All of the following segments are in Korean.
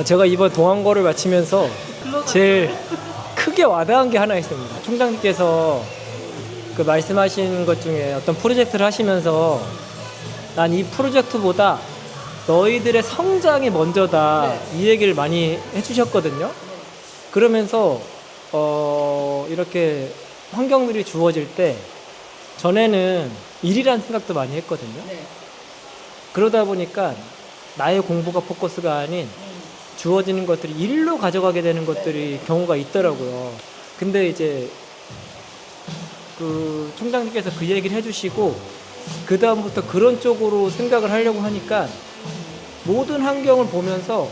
제가 이번 동안거를 마치면서 제일 크게 와닿은 게 하나 있습니다. 총장님께서 그 말씀하신 것 중에 어떤 프로젝트를 하시면서 난 이 프로젝트보다 너희들의 성장이 먼저다, 이 얘기를 많이 해주셨거든요. 그러면서 이렇게 환경들이 주어질 때 전에는 일이란 생각도 많이 했거든요. 그러다 보니까 나의 공부가 포커스가 아닌 주어지는 것들이 일로 가져가게 되는 것들이 경우가 있더라고요. 근데 이제 그 총장님께서 그 얘기를 해주시고 그 다음부터 그런 쪽으로 생각을 하려고 하니까 모든 환경을 보면서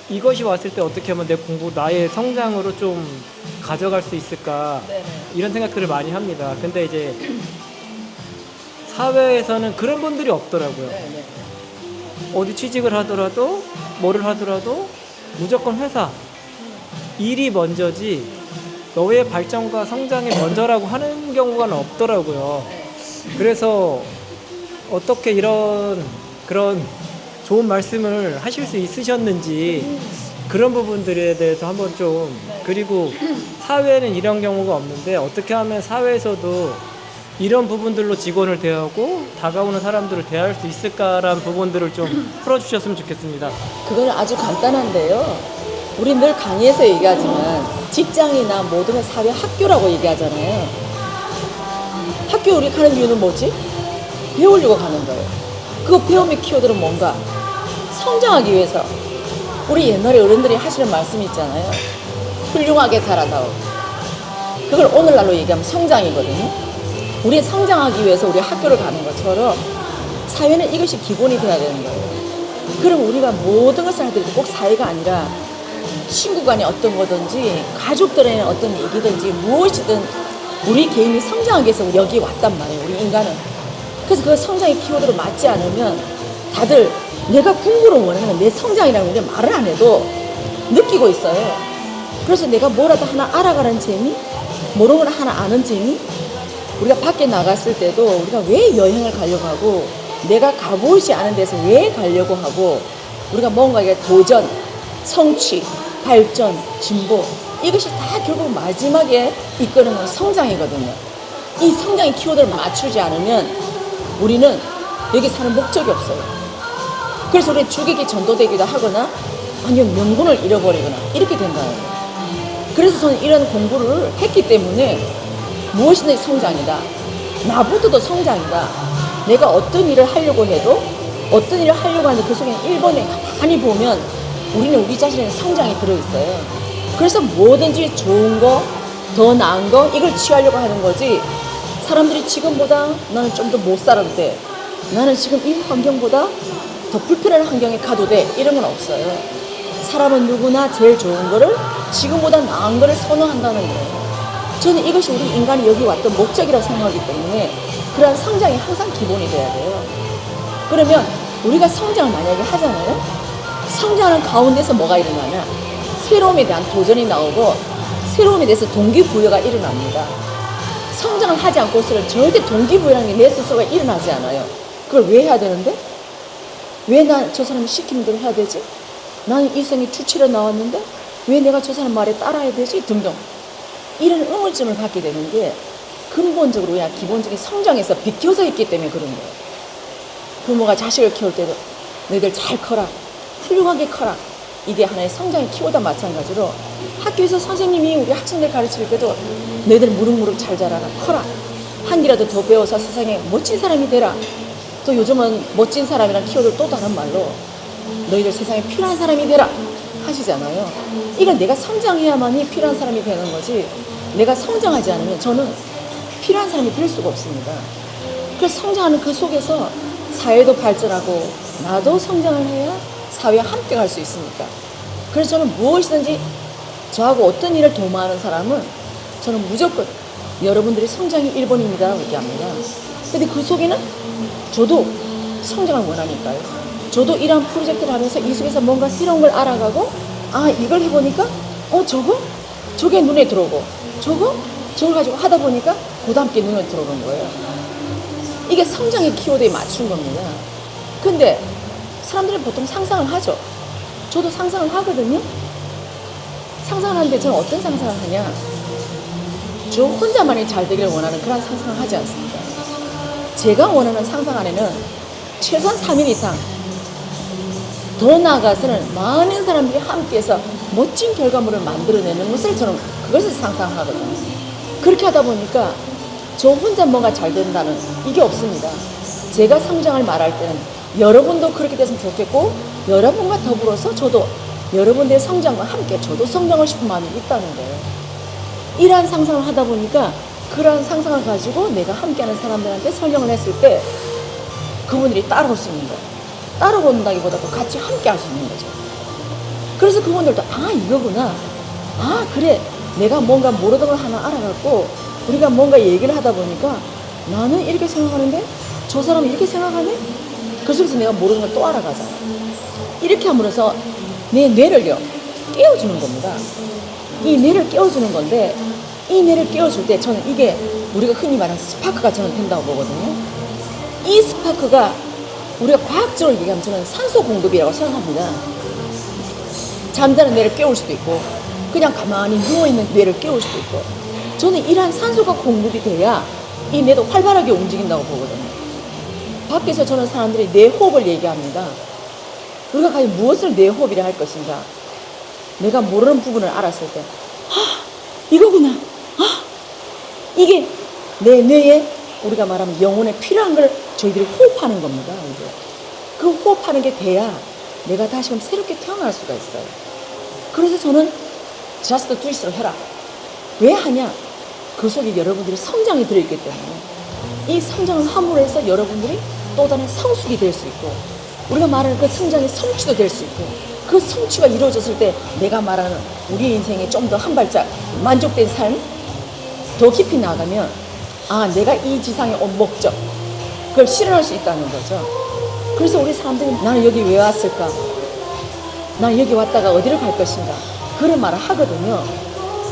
이것이 왔을 때 어떻게 하면 내 공부, 나의 성장으로 좀 가져갈 수 있을까, 이런 생각들을 많이 합니다. 근데 이제 사회에서는 그런 분들이 없더라고요. 어디 취직을 하더라도 뭐를 하더라도 무조건 회사 일이 먼저지 너의 발전과 성장이 먼저라고 하는 경우가 없더라고요. 그래서 어떻게 이런 그런 좋은 말씀을 하실 수 있으셨는지 그런 부분들에 대해서 한번 좀, 그리고 사회에는 이런 경우가 없는데 어떻게 하면 사회에서도 이런 부분들로 직원을 대하고 다가오는 사람들을 대할 수 있을까라는 부분들을 좀 풀어주셨으면 좋겠습니다. 그건 아주 간단한데요. 우리 늘 강의에서 얘기하지만 직장이나 모든 사회 학교라고 얘기하잖아요. 학교 우리 가는 이유는 뭐지? 배우려고 가는 거예요. 그 배움의 키워드는 뭔가? 성장하기 위해서. 우리 옛날에 어른들이 하시는 말씀이 있잖아요. 훌륭하게 자라다오. 그걸 오늘날로 얘기하면 성장이거든요. 우리 성장하기 위해서 우리 학교를 가는 것처럼 사회는 이것이 기본이 돼야 되는 거예요. 그럼 우리가 모든 것을 할 때 꼭 사회가 아니라 친구 간에 어떤 거든지 가족들의 어떤 얘기든지 무엇이든 우리 개인이 성장하기 위해서 우리 여기 왔단 말이에요. 우리 인간은. 그래서 그 성장의 키워드로 맞지 않으면 다들 내가 공부를 원하는 내 성장이라는 게 말을 안 해도 느끼고 있어요. 그래서 내가 뭐라도 하나 알아가는 재미, 모르는 걸 하나 아는 재미. 우리가 밖에 나갔을 때도 우리가 왜 여행을 가려고 하고 내가 가보지 않은 데서 왜 가려고 하고 우리가 뭔가에 도전, 성취, 발전, 진보, 이것이 다 결국 마지막에 이끄는 건 성장이거든요. 이 성장의 키워드를 맞추지 않으면 우리는 여기 사는 목적이 없어요. 그래서 우리 주객이 전도되기도 하거나 아니면 명분을 잃어버리거나 이렇게 된다는 거예요. 그래서 저는 이런 공부를 했기 때문에 무엇이든 성장이다. 나부터도 성장이다. 내가 어떤 일을 하려고 해도 어떤 일을 하려고 하는데 그 속에 1번에 가만히 보면 우리는 우리 자신의 성장이 들어있어요. 그래서 뭐든지 좋은 거, 더 나은 거 이걸 취하려고 하는 거지. 사람들이 지금보다 나는 좀 더 못 살아도 돼. 나는 지금 이 환경보다 더 불편한 환경에 가도 돼. 이런 건 없어요. 사람은 누구나 제일 좋은 거를 지금보다 나은 거를 선호한다는 거예요. 저는 이것이 우리 인간이 여기 왔던 목적이라고 생각하기 때문에 그러한 성장이 항상 기본이 돼야 돼요. 그러면 우리가 성장을 만약에 하잖아요. 성장하는 가운데서 뭐가 일어나냐? 새로움에 대한 도전이 나오고 새로움에 대해서 동기부여가 일어납니다. 성장을 하지 않고서는 절대 동기부여라는 게 내 스스로가 일어나지 않아요. 그걸 왜 해야 되는데? 왜 난 저 사람이 시키는 대로 해야 되지? 나는 일생에 주치러 나왔는데 왜 내가 저 사람 말에 따라야 되지? 등등. 이런 의문점을 갖게 되는 게 근본적으로 그냥 기본적인 성장에서 비켜서 있기 때문에 그런 거예요. 부모가 자식을 키울 때도 너희들 잘 커라, 훌륭하게 커라. 이게 하나의 성장의 키워드와 마찬가지로 학교에서 선생님이 우리 학생들 가르칠 때도 너희들 무럭무럭 잘 자라라, 커라. 한 개라도 더 배워서 세상에 멋진 사람이 되라. 또 요즘은 멋진 사람이란 키워드 또 다른 말로 너희들 세상에 필요한 사람이 되라 하시잖아요. 이건 내가 성장해야만이 필요한 사람이 되는 거지 내가 성장하지 않으면 저는 필요한 사람이 될 수가 없습니다. 그래서 성장하는 그 속에서 사회도 발전하고 나도 성장을 해야 사회와 함께 갈 수 있으니까. 그래서 저는 무엇이든지 저하고 어떤 일을 도모하는 사람은 저는 무조건 여러분들이 성장이 1번입니다 얘기합니다. 근데 그 속에는 저도 성장을 원하니까요. 저도 이런 프로젝트를 하면서 이 속에서 뭔가 새로운 걸 알아가고 아 이걸 해보니까 저게 눈에 들어오고 저걸 가지고 하다 보니까 그도 함께 눈에 들어오는 거예요. 이게 성장의 키워드에 맞춘 겁니다. 근데 사람들은 보통 상상을 하죠. 저도 상상을 하거든요. 상상을 하는데 저는 어떤 상상을 하냐, 저 혼자만이 잘 되기를 원하는 그런 상상을 하지 않습니다. 제가 원하는 상상 안에는 최소한 3일 이상, 더 나아가서는 많은 사람들이 함께해서 멋진 결과물을 만들어내는 것을 저는 그것을 상상하거든요. 그렇게 하다 보니까 저 혼자 뭔가 잘 된다는 이게 없습니다. 제가 성장을 말할 때는 여러분도 그렇게 됐으면 좋겠고, 여러분과 더불어서 저도 여러분들의 성장과 함께 저도 성장하고 싶은 마음이 있다는 거예요. 이러한 상상을 하다 보니까 그러한 상상을 가지고 내가 함께하는 사람들한테 설명을 했을 때 그분들이 따라올 수 있는 거예요. 따라온다기보다도 같이 함께 할 수 있는 거죠. 그래서 그분들도 아, 이거구나. 아, 그래. 내가 뭔가 모르던 걸 하나 알아갖고 우리가 뭔가 얘기를 하다 보니까 나는 이렇게 생각하는데 저 사람은 이렇게 생각하네? 그 속에서 내가 모르는 걸 또 알아가잖아. 이렇게 함으로써 내 뇌를요, 깨워주는 겁니다. 이 뇌를 깨워주는 건데, 이 뇌를 깨워줄 때 저는 이게 우리가 흔히 말하는 스파크가 저는 된다고 보거든요. 이 스파크가 우리가 과학적으로 얘기하면 저는 산소 공급이라고 생각합니다. 잠자는 뇌를 깨울 수도 있고 그냥 가만히 누워있는 뇌를 깨울 수도 있고, 저는 이러한 산소가 공급이 돼야 이 뇌도 활발하게 움직인다고 보거든요. 밖에서 저는 사람들이 뇌호흡을 얘기합니다. 우리가 과연 무엇을 뇌호흡이라 할 것인가, 내가 모르는 부분을 알았을 때 아, 이거구나. 아, 이게 내 뇌에 우리가 말하면 영혼에 필요한 걸 저희들이 호흡하는 겁니다. 이게. 그 호흡하는 게 돼야 내가 다시금 새롭게 태어날 수가 있어요. 그래서 저는 just do it을 해라. 왜 하냐? 그 속에 여러분들이 성장이 들어있기 때문에 이 성장을 함으로 해서 여러분들이 또 다른 성숙이 될 수 있고, 우리가 말하는 그 성장의 성취도 될 수 있고, 그 성취가 이루어졌을 때 내가 말하는 우리 인생에 좀 더 한 발짝 만족된 삶, 더 깊이 나가면 아, 내가 이 지상에 온 목적, 그걸 실현할 수 있다는 거죠. 그래서 우리 사람들이 나는 여기 왜 왔을까? 나는 여기 왔다가 어디로 갈 것인가? 그런 말을 하거든요.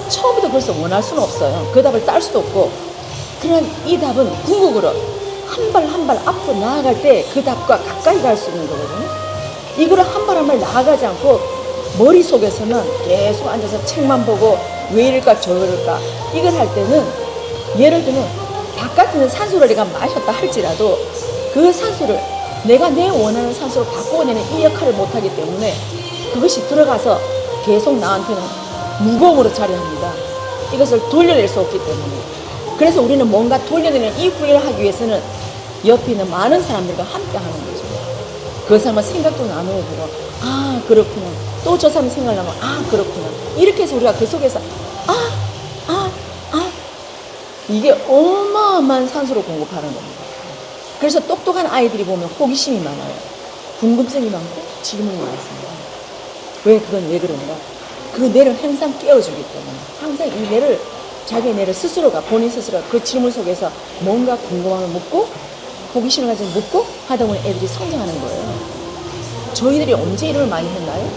처음부터 벌써 원할 수는 없어요. 그 답을 딸 수도 없고, 그런 이 답은 궁극으로 한 발 한 발 앞으로 나아갈 때 그 답과 가까이 갈 수 있는 거거든요. 이거를 한 발 한 발 나아가지 않고 머릿속에서는 계속 앉아서 책만 보고 왜 이럴까 저럴까 이걸 할 때는, 예를 들면 바깥에 있는 산소를 내가 마셨다 할지라도 그 산소를 내가 내 원하는 산소로 바꿔내는 이 역할을 못하기 때문에 그것이 들어가서 계속 나한테는 무거움으로 자리합니다. 이것을 돌려낼 수 없기 때문에. 그래서 우리는 뭔가 돌려내는 이 훈련을 하기 위해서는 옆에 있는 많은 사람들과 함께 하는 거죠. 그 사람은 생각도 나누어보고 아, 그렇구나. 또 저 사람 생각나면 아, 그렇구나. 이렇게 해서 우리가 그 속에서 이게 어마어마한 산소를 공급하는 겁니다. 그래서 똑똑한 아이들이 보면 호기심이 많아요. 궁금증이 많고 질문이 많습니다. 왜 그런가? 그 뇌를 항상 깨워주기 때문에, 항상 이 뇌를, 자기의 뇌를 스스로가, 본인 스스로가 그 질문 속에서 뭔가 궁금함을 묻고 호기심을 가지고 묻고 하다 보면 애들이 성장하는 거예요. 저희들이 언제 이름을 많이 했나요?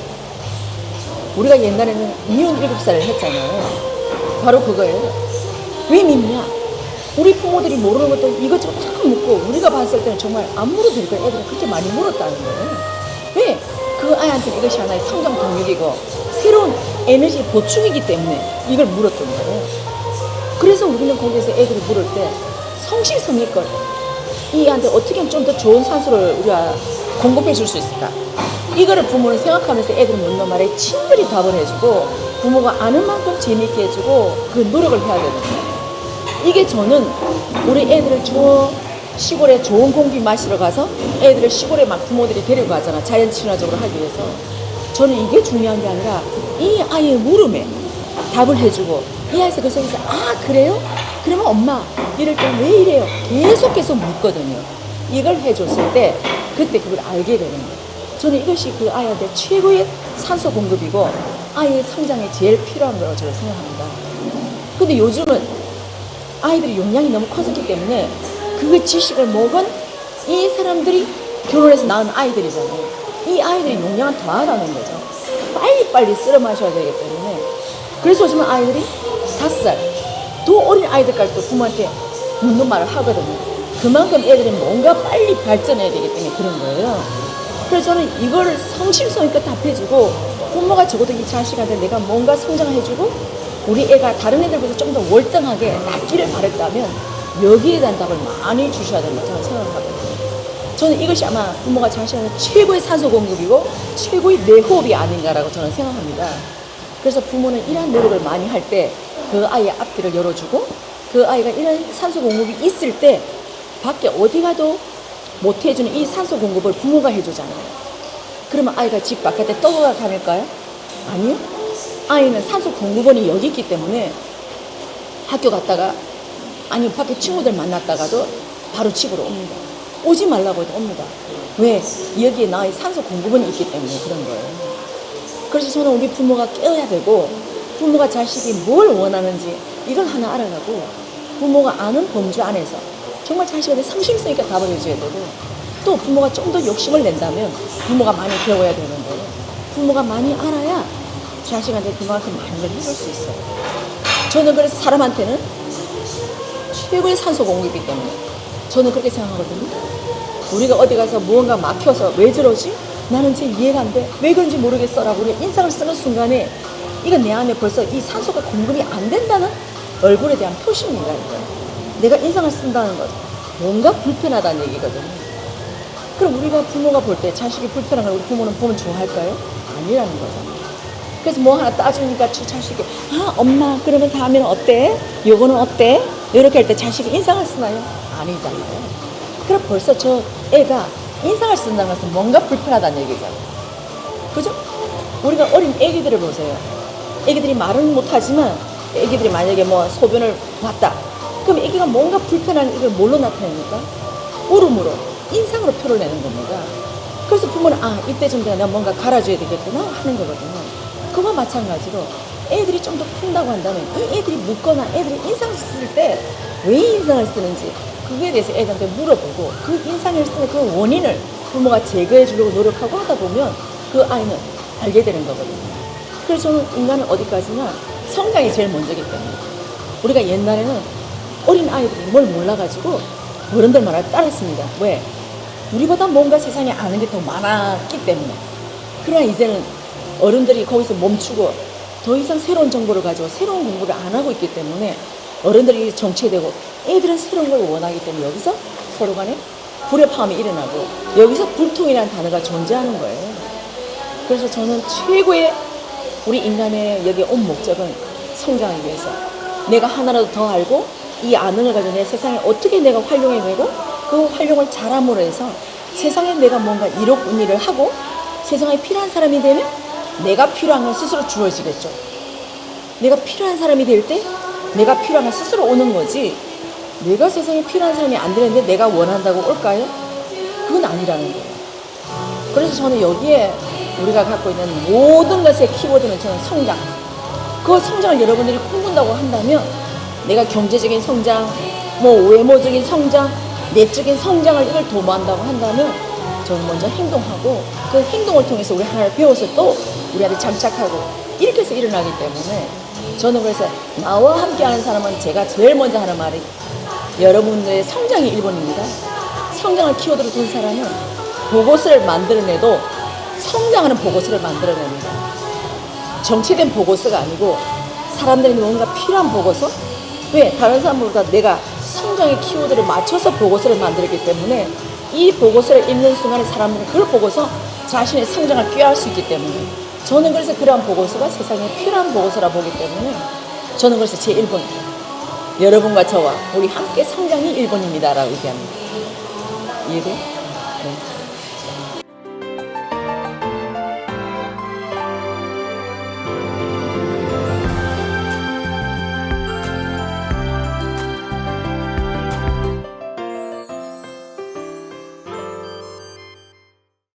우리가 옛날에는 미운 7살을 했잖아요. 바로 그거예요. 왜 믿냐? 우리 부모들이 모르는 것도 이것저것 다 묻고, 우리가 봤을 때는 정말 안 물어도 될 거예요. 애들은 그렇게 많이 물었다는 거예요. 왜? 그 아이한테는 이것이 하나의 성장 동력이고 새로운 에너지 보충이기 때문에 이걸 물었던 거예요. 그래서 우리는 거기에서 애들이 물을 때 성실성의껏 이 애한테 어떻게 하면 좀 더 좋은 산소를 우리가 공급해 줄 수 있을까? 이거를 부모는 생각하면서 애들이 묻는 말에 친절히 답을 해주고, 부모가 아는 만큼 재미있게 해주고 그 노력을 해야 되거든요. 이게 저는 우리 애들을 저 시골에 좋은 공기 마시러 가서 애들을 시골에 막 부모들이 데리고 가잖아. 자연 친화적으로 하기 위해서. 저는 이게 중요한 게 아니라 이 아이의 물음에 답을 해주고, 이 아이가 그 속에서 아, 그래요? 그러면 엄마 이럴 때 왜 이래요? 계속해서 묻거든요. 이걸 해줬을 때 그때 그걸 알게 되는 거예요. 저는 이것이 그 아이한테 최고의 산소 공급이고 아이의 성장에 제일 필요한 거라고 저는 생각합니다. 근데 요즘은 아이들이 용량이 너무 커졌기 때문에 그 지식을 먹은 이 사람들이 결혼해서 낳은 아이들이잖아요. 이 아이들이 용량을 더하다는 거죠. 빨리빨리 쓸어 마셔야 되기 때문에. 그래서 요즘 아이들이 5살, 더 어린 아이들까지도 부모한테 묻는 말을 하거든요. 그만큼 애들이 뭔가 빨리 발전해야 되기 때문에 그런 거예요. 그래서 저는 이거를 성실성 있게 답해주고 부모가 적어도 이 자식한테 내가 뭔가 성장해주고 우리 애가 다른 애들보다 좀 더 월등하게 낫기를 바랬다면 여기에 대한 답을 많이 주셔야 된다고 저는 생각하거든요. 저는 이것이 아마 부모가 자식한테 최고의 산소 공급이고 최고의 뇌호흡이 아닌가라고 저는 생각합니다. 그래서 부모는 이러한 노력을 많이 할 때 그 아이의 앞길을 열어주고 그 아이가 이런 산소 공급이 있을 때 밖에 어디 가도 못 해주는 이 산소 공급을 부모가 해주잖아요. 그러면 아이가 집 바깥에 떠돌아 다닐까요? 아니요. 아이는 산소 공급원이 여기 있기 때문에 학교 갔다가 아니 밖에 친구들 만났다가도 바로 집으로 옵니다. 오지 말라고 해도 옵니다. 왜? 여기에 나의 산소 공급원이 있기 때문에 그런 거예요. 그래서 저는 우리 부모가 깨어야 되고 부모가 자식이 뭘 원하는지 이걸 하나 알아가고 부모가 아는 범주 안에서 정말 자식한테 성실성 있게 답을 해줘야 되고 또 부모가 좀 더 욕심을 낸다면 부모가 많이 배워야 되는데 부모가 많이 알아야 자식한테 그만큼 많은 걸 해줄 수 있어요. 저는 그래서 사람한테는 최고의 산소 공급이기 때문에 저는 그렇게 생각하거든요. 우리가 어디 가서 무언가 막혀서 왜 저러지? 나는 제 이해가 안 돼. 왜 그런지 모르겠어라고 우리가 인상을 쓰는 순간에 이건 내 안에 벌써 이 산소가 공급이 안 된다는 얼굴에 대한 표시입니다. 이거예요. 내가 인상을 쓴다는 것 뭔가 불편하다는 얘기거든요. 그럼 우리가 부모가 볼 때 자식이 불편한 걸 우리 부모는 보면 좋아할까요? 아니라는 거잖아요. 그래서 뭐 하나 따주니까 자식이 아 엄마 그러면 다음에는 어때? 요거는 어때? 이렇게 할 때 자식이 인상을 쓰나요? 아니잖아요. 그럼 벌써 저 애가 인상을 쓴다는 것은 뭔가 불편하다는 얘기잖아요. 그죠? 우리가 어린 애기들을 보세요. 애기들이 말은 못하지만 애기들이 만약에 뭐 소변을 봤다. 그럼 애기가 뭔가 불편한 이걸 뭘로 나타냅니까? 울음으로, 인상으로 표를 내는 겁니다. 그래서 부모는 아 이때쯤 되면 내가 뭔가 갈아줘야 되겠구나 하는 거거든요. 그와 마찬가지로 애들이 좀 더 푼다고 한다면 이 애들이 묻거나 애들이 인상을 쓸 때 왜 인상을 쓰는지 그거에 대해서 애들한테 물어보고 그 인상을 쓰는 그 원인을 부모가 제거해 주려고 노력하고 하다 보면 그 아이는 알게 되는 거거든요. 그래서 저는 인간은 어디까지나 성장이 제일 먼저기 때문에 우리가 옛날에는 어린 아이들이 뭘 몰라가지고 어른들 말을 따랐습니다. 왜? 우리보다 뭔가 세상에 아는 게 더 많았기 때문에. 그러나 이제는 어른들이 거기서 멈추고 더 이상 새로운 정보를 가지고 새로운 공부를 안 하고 있기 때문에 어른들이 정체되고 애들은 새로운 걸 원하기 때문에 여기서 서로 간에 불협화음이 일어나고 여기서 불통이라는 단어가 존재하는 거예요. 그래서 저는 최고의 우리 인간의 여기 온 목적은 성장하기 위해서 내가 하나라도 더 알고 이 아는 걸 가지고 내 세상에 어떻게 내가 활용해내고 그 활용을 잘함으로 해서 세상에 내가 뭔가 이롭은 일을 하고 세상에 필요한 사람이 되면 내가 필요한 건 스스로 주어지겠죠. 내가 필요한 사람이 될 때 내가 필요한 건 스스로 오는 거지 내가 세상에 필요한 사람이 안 되는데 내가 원한다고 올까요? 그건 아니라는 거예요. 그래서 저는 여기에 우리가 갖고 있는 모든 것의 키워드는 저는 성장. 그 성장을 여러분들이 꿈꾼다고 한다면 내가 경제적인 성장, 뭐 외모적인 성장, 내적인 성장을 이걸 도모한다고 한다면 저는 먼저 행동하고 그 행동을 통해서 우리 하나를 배워서 또 우리한테 장착하고 이렇게 해서 일어나기 때문에 저는 그래서 나와 함께 하는 사람은 제가 제일 먼저 하는 말이 여러분들의 성장이 1번입니다. 성장을 키워드로 둔 사람은 보고서를 만들어내도 성장하는 보고서를 만들어냅니다. 정체된 보고서가 아니고 사람들이 뭔가 필요한 보고서? 왜? 다른 사람보다 내가 성장의 키워드를 맞춰서 보고서를 만들었기 때문에 이 보고서를 읽는 순간에 사람들은 그걸 보고서 자신의 성장을 꾀할 수 있기 때문에 저는 그래서 그러한 보고서가 세상에 필요한 보고서라 보기 때문에 저는 그래서 제 1번입니다. 여러분과 저와 우리 함께 성장이 1번입니다 라고 얘기합니다. 이해돼요? 네.